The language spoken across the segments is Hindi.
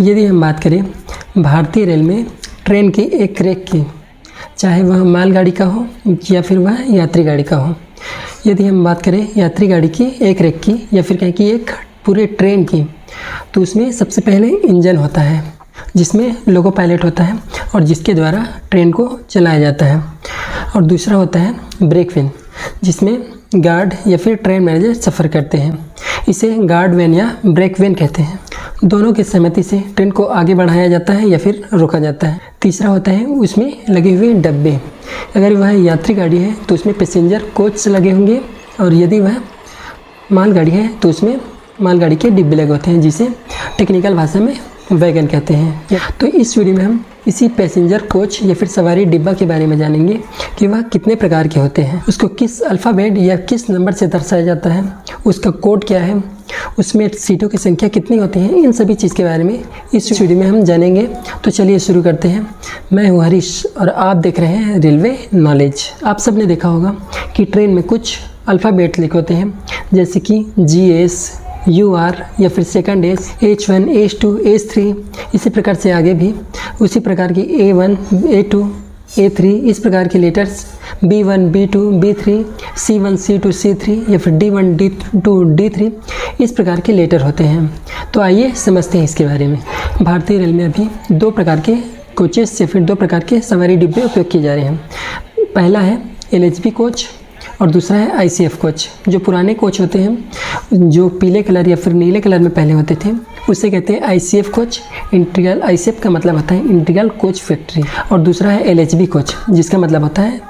यदि हम बात करें भारतीय रेल में ट्रेन की एक रेक की, चाहे वह मालगाड़ी का हो या फिर वह यात्री गाड़ी का हो, यदि हम बात करें यात्री गाड़ी की एक रेक की या फिर कहें कि एक पूरे ट्रेन की, तो उसमें सबसे पहले इंजन होता है जिसमें लोको पायलट होता है और जिसके द्वारा ट्रेन को चलाया जाता है। और दूसरा होता है ब्रेक वैन, जिसमें गार्ड या फिर ट्रेन मैनेजर सफ़र करते हैं। इसे गार्ड वैन या ब्रेक वैन कहते हैं। दोनों की सहमति से ट्रेन को आगे बढ़ाया जाता है या फिर रोका जाता है। तीसरा होता है उसमें लगे हुए डब्बे। अगर वह यात्री गाड़ी है तो उसमें पैसेंजर कोच लगे होंगे, और यदि वह मालगाड़ी है तो उसमें मालगाड़ी के डिब्बे लगे होते हैं, जिसे टेक्निकल भाषा में वैगन कहते हैं। तो इस वीडियो में हम इसी पैसेंजर कोच या फिर सवारी डिब्बा के बारे में जानेंगे कि वह कितने प्रकार के होते हैं, उसको किस अल्फ़ाबेट या किस नंबर से दर्शाया जाता है, उसका कोड क्या है, उसमें सीटों की संख्या कितनी होती है। इन सभी चीज़ के बारे में इस वीडियो में हम जानेंगे। तो चलिए शुरू करते हैं। मैं हूँ हरीश और आप देख रहे हैं रेलवे नॉलेज। आप सब ने देखा होगा कि ट्रेन में कुछ अल्फ़ाबेट लिखे होते हैं, जैसे कि GS, UR या फिर second S, H1, H2, H3, इसी प्रकार से आगे भी उसी प्रकार की A1, A2, A3, इस प्रकार के letters B1, B2, B3, C1, C2, C3 या फिर D1, D2, D3, इस प्रकार के लेटर होते हैं। तो आइए समझते हैं इसके बारे में। भारतीय रेल में अभी दो प्रकार के कोचेस या फिर दो प्रकार के सवारी डिब्बे उपयोग किए जा रहे हैं। पहला है LHB कोच और दूसरा है ICF कोच। जो पुराने कोच होते हैं जो पीले कलर या फिर नीले कलर में पहले होते थे, उसे कहते हैं ICF कोच। इंटीग्रल ICF का मतलब होता है इंटीग्रल कोच फैक्ट्री। और दूसरा है LHB कोच, जिसका मतलब होता है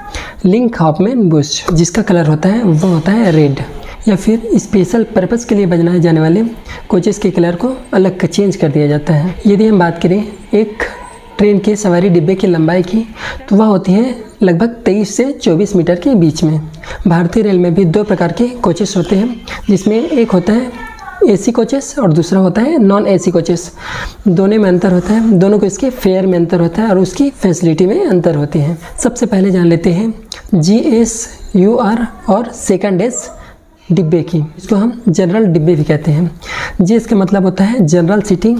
लिंक हॉफमैन बुश, जिसका कलर होता है वो होता है रेड। या फिर स्पेशल पर्पज़ के लिए बनाए जाने वाले कोचेस के कलर को अलग चेंज कर दिया जाता है। यदि हम बात करें एक ट्रेन के सवारी डिब्बे की लंबाई की, तो वह होती है लगभग 23 से 24 मीटर के बीच में। भारतीय रेल में भी दो प्रकार के कोचेस होते हैं, जिसमें एक होता है AC कोचेस और दूसरा होता है नॉन AC कोचेस। दोनों में अंतर होता है, दोनों को इसके फेयर में अंतर होता है और उसकी फैसिलिटी में अंतर होती है। सबसे पहले जान लेते हैं GS, UR और सेकंड एस डिब्बे की। इसको हम जनरल डिब्बे भी कहते हैं। GS का मतलब होता है जनरल सीटिंग,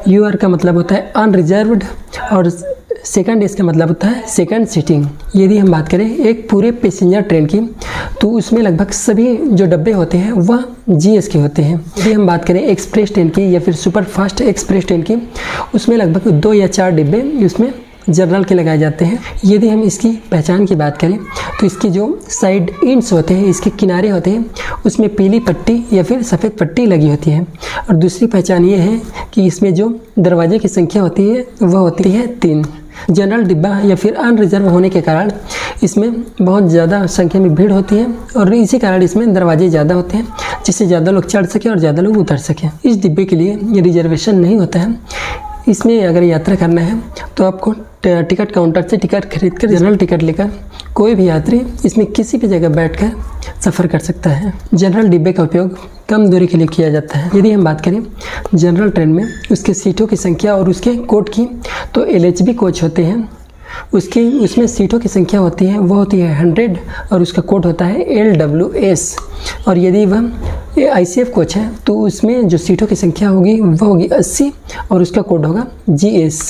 UR का मतलब होता है अनरिजर्व्ड और सेकंड एस का मतलब होता है सेकंड सीटिंग। यदि हम बात करें एक पूरे पैसेंजर ट्रेन की, तो उसमें लगभग सभी जो डब्बे होते हैं वह GS के होते हैं। यदि हम बात करें एक्सप्रेस ट्रेन की या फिर सुपर फास्ट एक्सप्रेस ट्रेन की, उसमें लगभग 2 या 4 डिब्बे उसमें जनरल के लगाए जाते हैं। यदि हम इसकी पहचान की बात करें, तो इसकी जो साइड इंड्स होते हैं, इसके किनारे होते हैं, उसमें पीली पट्टी या फिर सफ़ेद पट्टी लगी होती है। और दूसरी पहचान ये है कि इसमें जो दरवाजे की संख्या होती है वह होती है 3। जनरल डिब्बा या फिर अनरिजर्व होने के कारण इसमें बहुत ज़्यादा संख्या में भीड़ होती है और इसी कारण इसमें दरवाजे ज़्यादा होते हैं, जिससे ज़्यादा लोग चढ़ सकें और ज़्यादा लोग उतर सकें। इस डिब्बे के लिए ये रिजर्वेशन नहीं होता है। इसमें अगर यात्रा करना है तो आपको टिकट काउंटर से टिकट खरीद कर जनरल टिकट लेकर कोई भी यात्री इसमें किसी भी जगह बैठकर सफ़र कर सकता है। जनरल डिब्बे का उपयोग कम दूरी के लिए किया जाता है। यदि हम बात करें जनरल ट्रेन में उसके सीटों की संख्या और उसके कोड की, तो LHB कोच होते हैं, उसमें सीटों की संख्या होती है वो होती है 100 और उसका कोड होता है LWS। और यदि वह ICF कोच है तो उसमें जो सीटों की संख्या होगी वह होगी 80 और उसका कोड होगा GS।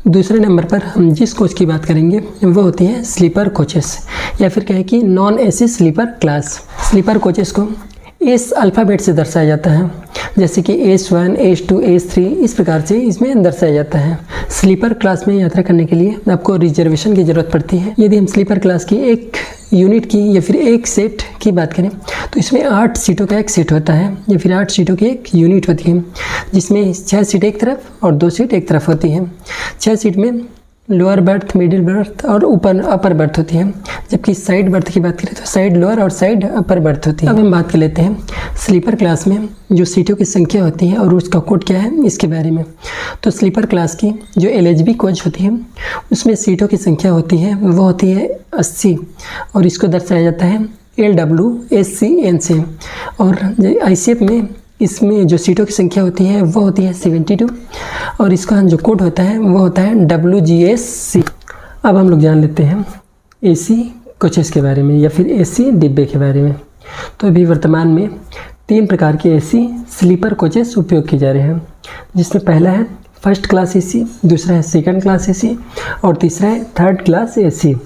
दूसरे नंबर पर हम जिस कोच की बात करेंगे वो होती है स्लीपर कोचेस या फिर कहें कि non AC sleeper class. Sleeper coaches को इस अल्फ़ाबेट से दर्शाया जाता है, जैसे कि H1, H2, H3, इस प्रकार से इसमें दर्शाया जाता है। स्लीपर क्लास में यात्रा करने के लिए आपको रिजर्वेशन की ज़रूरत पड़ती है। यदि हम स्लीपर क्लास की एक यूनिट की या फिर एक सेट की बात करें, तो इसमें 8 सीटों का एक सेट होता है या फिर 8 सीटों की एक यूनिट होती है, जिसमें 6 सीट एक तरफ और 2 सीट एक तरफ होती हैं। 6 सीट में लोअर बर्थ, मिडिल बर्थ और अपर बर्थ होती है, जबकि साइड बर्थ की बात करें तो साइड लोअर और साइड अपर बर्थ होती है। अब हम बात कर लेते हैं स्लीपर क्लास में जो सीटों की संख्या होती है और उसका कोड क्या है इसके बारे में। तो स्लीपर क्लास की जो LHB कोच होती है उसमें सीटों की संख्या होती है वो होती है 80 और इसको दर्शाया जाता है LWSCN से। और ICF में इसमें जो सीटों की संख्या होती है वो होती है 72 और इसका जो कोड होता है वो होता है WGSC। अब हम लोग जान लेते हैं AC कोचेस के बारे में या फिर AC डिब्बे के बारे में। तो अभी वर्तमान में 3 प्रकार के AC स्लीपर कोचेस उपयोग किए जा रहे हैं, जिसमें पहला है फर्स्ट क्लास एसी, दूसरा है सेकंड क्लास एसी और तीसरा है थर्ड क्लास एसी।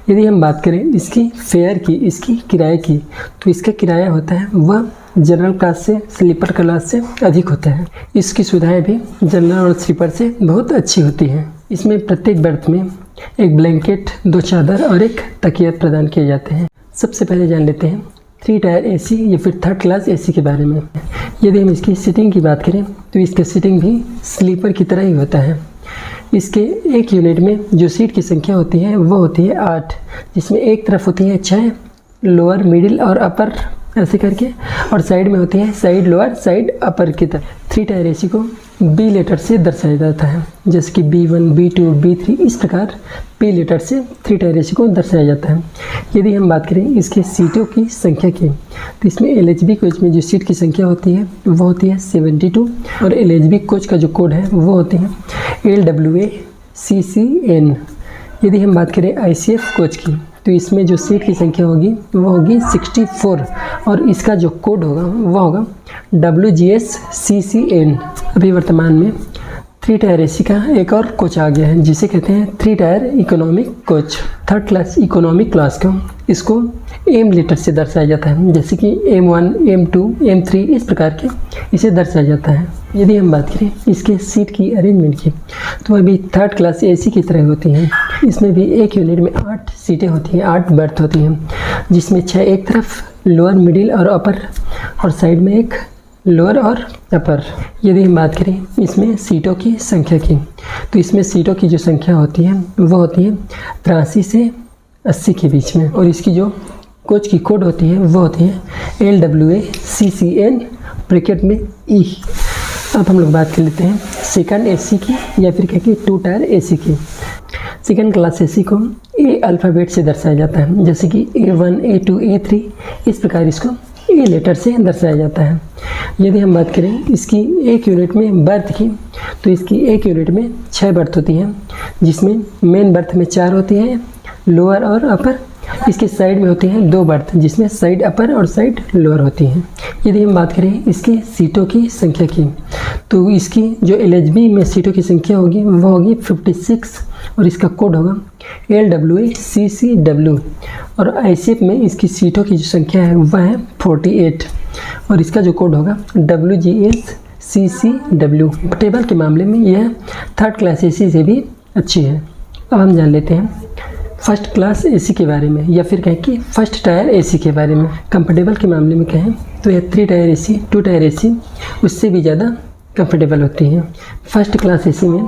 यदि हम बात करें इसकी फेयर की, इसकी किराए की, तो इसका किराया होता है वह जनरल क्लास से, स्लीपर क्लास से अधिक होता है। इसकी सुविधाएं भी जनरल और स्लीपर से बहुत अच्छी होती हैं। इसमें प्रत्येक बर्थ में एक ब्लैंकेट, 2 चादर और एक तकिया प्रदान किए जाते हैं। सबसे पहले जान लेते हैं 3 टायर एसी या फिर थर्ड क्लास एसी के बारे में। यदि हम इसकी सीटिंग की बात करें तो इसका सीटिंग भी स्लीपर की तरह ही होता है। इसके एक यूनिट में जो सीट की संख्या होती है वो होती है 8, जिसमें एक तरफ होती है 6 लोअर, मिडिल और अपर ऐसे करके, और साइड में होती है साइड लोअर, साइड अपर की तरह। 3 टायर एसी को बी लेटर से दर्शाया जाता है, जैसे कि B1, B2, B3 इस प्रकार पी लेटर से 3 टायर एसी को दर्शाया जाता है। यदि हम बात करें इसके सीटों की संख्या की, तो इसमें LHB कोच में जो सीट की संख्या होती है वो होती है 72 और LHB कोच का जो कोड है वो होती है LWACCN। यदि हम बात करें ICF कोच की, तो इसमें जो सीट की संख्या होगी वो होगी 64 और इसका जो कोड होगा वो होगा WGSCCN। अभी वर्तमान में 3 टायर एसी का एक और कोच आ गया है जिसे कहते हैं 3 tyre economic coach. Third class economic class को इसको एम लेटर से दर्शाया जाता है, जैसे कि M1, M2, M3 इस प्रकार के इसे दर्शाया जाता है। यदि हम बात करें इसके सीट की अरेंजमेंट की, तो अभी थर्ड क्लास एसी की तरह होती हैं। इसमें भी एक यूनिट में 8 सीटें होती हैं, 8 बर्थ होती हैं, जिसमें 6 एक तरफ लोअर, मिडिल और अपर, और साइड में एक लोअर और अपर। यदि हम बात करें इसमें सीटों की संख्या की, तो इसमें सीटों की जो संख्या होती है वो होती है 83 से 80 के बीच में, और इसकी जो कोच की कोड होती है वो होती है LWACCN ब्रैकेट में E। अब हम लोग बात कर लेते हैं सेकंड एसी की या फिर कहें 2 टायर एसी की। सेकंड क्लास एसी को A अल्फ़ाबेट से दर्शाया जाता है, जैसे कि A1, A2, A3 इस प्रकार इसको A लेटर से दर्शाया जाता है। यदि हम बात करें इसकी एक यूनिट में बर्थ की, तो इसकी एक यूनिट में 6 बर्थ होती हैं, जिसमें मेन बर्थ में 4 होती हैं लोअर और अपर। इसके साइड में होती हैं 2 बर्थ, जिसमें साइड अपर और साइड लोअर होती हैं। यदि हम बात करें इसकी सीटों की संख्या की, तो इसकी जो LHB में सीटों की संख्या होगी वो होगी 56 और इसका कोड होगा LWACCW, और ICF में इसकी सीटों की जो संख्या है वह है 48 और इसका जो कोड होगा WGSCCW। टेबल के मामले में यह थर्ड क्लास एसी से भी अच्छी है। अब हम जान लेते हैं फर्स्ट क्लास एसी के बारे में, या फिर कहें कि फर्स्ट टायर एसी के बारे में। कंफर्टेबल के मामले में कहें तो यह 3 टायर एसी, 2 टायर एसी उससे भी ज़्यादा कंफर्टेबल होती हैं। फर्स्ट क्लास एसी में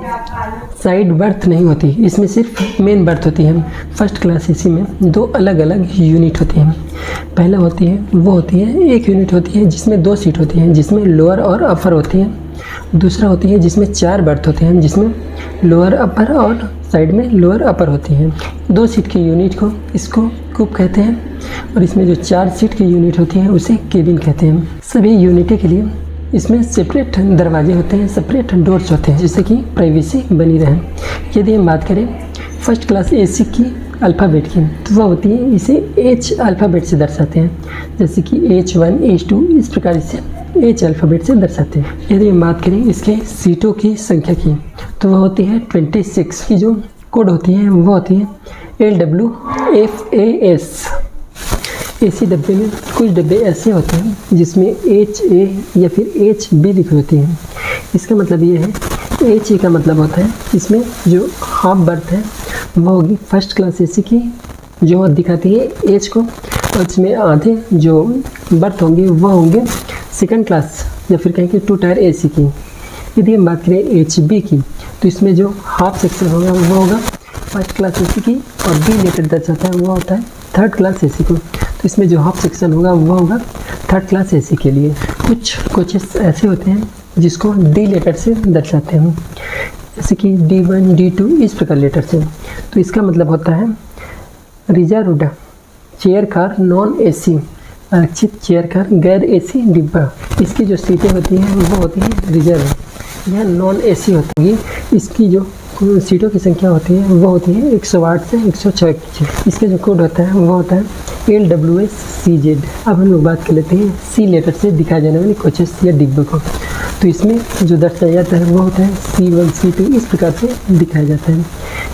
साइड बर्थ नहीं होती, इसमें सिर्फ मेन बर्थ होती है। फर्स्ट क्लास एसी में 2 अलग अलग यूनिट होती हैं। पहला होती है वो होती है एक यूनिट होती है जिसमें 2 सीट होती हैं, जिसमें लोअर और अपर होती हैं। दूसरा होती है जिसमें 4 बर्थ होते हैं, जिसमें लोअर अपर और साइड में लोअर अपर होती हैं। 2 सीट की यूनिट को इसको कूप कहते हैं, और इसमें जो 4 सीट की यूनिट होती है उसे केबिन कहते हैं। सभी यूनिटें के लिए इसमें सेपरेट दरवाजे होते हैं, सेपरेट डोर्स होते हैं, जिससे कि प्राइवेसी बनी रहे। यदि हम बात करें फर्स्ट क्लास एसी की अल्फ़ाबेट की, तो वह होती है इसे H अल्फ़ाबेट से दर्शाते हैं, जैसे कि H1, H2 इस प्रकार इसे H अल्फ़ाबेट से दर्शाते हैं। यदि हम बात करें इसके सीटों की संख्या की, तो वह होती है 26 की जो कोड होती है वो होती है LWFAS। एसी डब्बे में कुछ डब्बे ऐसे होते हैं जिसमें HA या फिर HB लिखी होती है। इसका मतलब ये है, HA का मतलब होता है इसमें जो हाफ बर्थ है वो होगी फर्स्ट क्लास एसी की, जो दिखाती है H को, और इसमें आधे जो बर्थ होंगे वो होंगे सेकंड क्लास या फिर कहें कि 2 टायर एसी की। यदि हम बात करें HB की, तो इसमें जो हाफ सेक्शन होगा वो होगा फर्स्ट क्लास एसी की, और B लेटर दर्शाता है वो होता है थर्ड क्लास एसी को। तो इसमें जो हाफ सेक्शन होगा वो होगा थर्ड क्लास एसी के लिए। कुछ कोचेस ऐसे होते हैं जिसको D लेटर से दर्शाते हैं, जैसे कि D1, D2 इस प्रकार लेटर से। तो इसका मतलब होता है reserved chair car non AC, आरक्षित चेयर कार गैर एसी डिब्बा। इसकी जो सीटें होती हैं वो होती हैं रिजर्व, यह नॉन एसी होती है। इसकी जो सीटों की संख्या होती है वो होती है 108 से 106 की। इसका जो कोड होता है वो होता है LWSCZ। अब हम लोग बात कर लेते हैं C लेटर से दिखाए जाने वाले कोचेस या डिब्बों को। तो इसमें जो दर्शाया जाता है वो होता है C1 C2 इस प्रकार से दिखाया जाता है।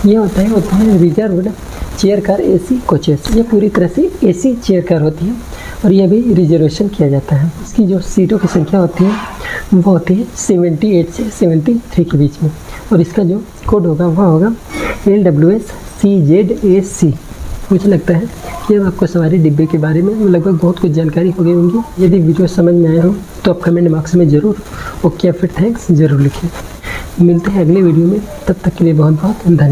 यह होता है reserved chair car AC coaches. ये पूरी तरह से AC चेयर कार होती है और यह भी रिजर्वेशन किया जाता है। इसकी जो सीटों की संख्या होती है वो होती है 78 से 73 के बीच में और इसका जो कोड होगा वह होगा LWS CZAC। मुझे लगता है कि अब आपको सवारी डिब्बे के बारे में लगभग बहुत कुछ जानकारी हो गई होंगी। यदि वीडियो समझ में आया हो तो आप कमेंट बॉक्स में ज़रूर ओके या फिर थैंक्स ज़रूर लिखें। मिलते हैं अगले वीडियो में, तब तक के लिए बहुत बहुत धन्यवाद।